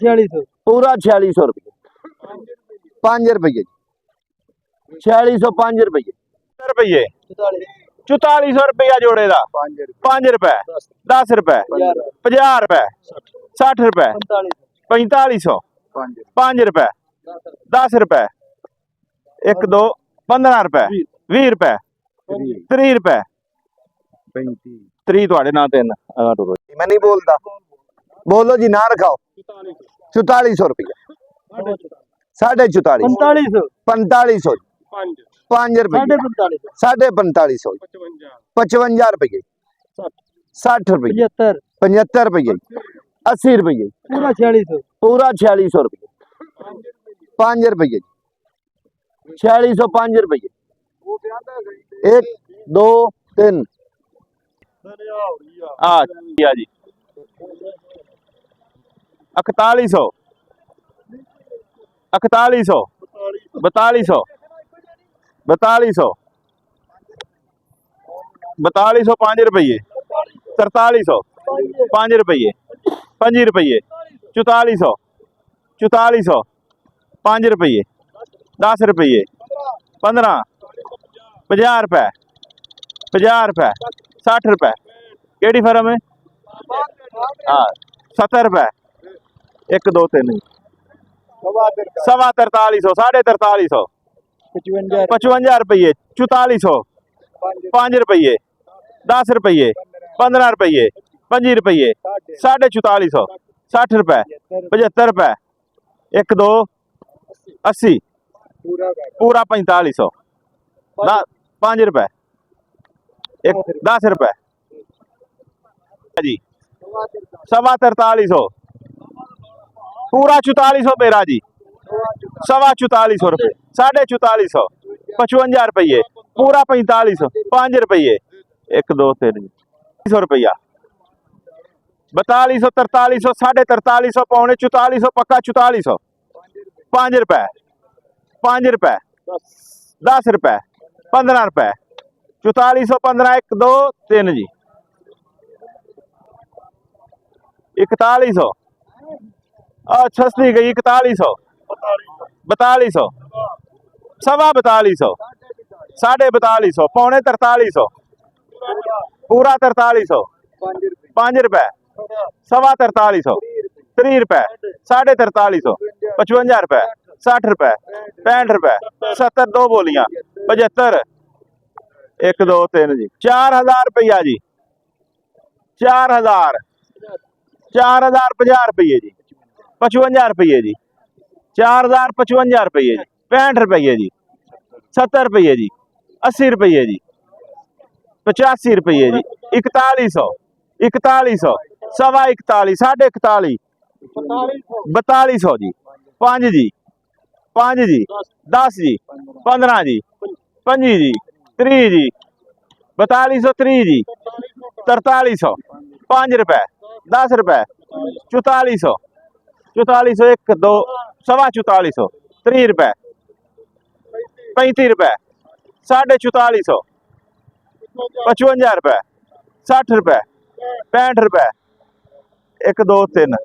4600 पूरा 4600 रुपये 5 रुपये 4605 रुपये रुपये 4400 रुपया जोड़े का 5 रुपए 10 रुपए 50 रुपए 60 रुपए 4500 5 रुपए 10 रुपए 1 2 15 रुपए 20 रुपए 30 रुपए 30 ਤੁਹਾਡੇ ਨਾਲ 3 मैं नहीं बोलता बोलो जी ना रखाओ 4400 रुपये 4450 4500 5 रुपये 4500 55 रुपये 60 रुपये 75 रुपये 80 रुपये पूरा 4600 रुपये 5 रुपये 4605 रुपये 1 2 3 जी 4100 4100 4200 4200 4200 5 रुपये 4300 5 रुपये 5 रुपये 4400 4400 5 रुपये 10 रुपये 15 50 रुपए 50 रुपए 60 रुपए केड़ी फर्म है हाँ 70 रुपए 1 2 3 सवा 4300 4300 55 रुपये 4400 5 रुपये 10 रुपये 15 रुपये 25 रुपये 4450 60 रुपए 75 रुपए 1 2 80 पूरा 4500 5 रुपए 10 रुपए जी सवा 4300 पूरा 4400 मेरा जी सवा 4400 रुपये 4450 55 रुपये पूरा 4500 5 रुपये 1 2 3 100 रुपया 4200 4300 4300 पौने 4400 पक्का 4400 5 रुपए 5 रुपए 10 रुपए 15 रुपए 4400 15 1 2 3 जी 4100 सस्ती गई 4100 4200 सवा 4200 4250 पौने 4300 पूरा 4300 5 रुपए सवा 4300 30 रुपए 4350 55 रुपए 60 रुपए 65 रुपए 70 दो बोलियां 75 1 2 3 जी 4000 रुपया जी 4000 50 रुपये जी 55 रुपये जी 4055 रुपये जी 65 रुपये जी 70 रुपये जी 80 रुपये जी 85 रुपये जी 4100 सवा 41 41 4200 जी 5 जी 5 जी 10 जी 15 जी 25 जी 30 जी 4230 जी 4300 5 रुपए 10 रुपए 4400 1 2 सवा 4400 30 रुपए 35 रुपए 4450 55 रुपए 60 रुपए 65 रुपए 1 2 3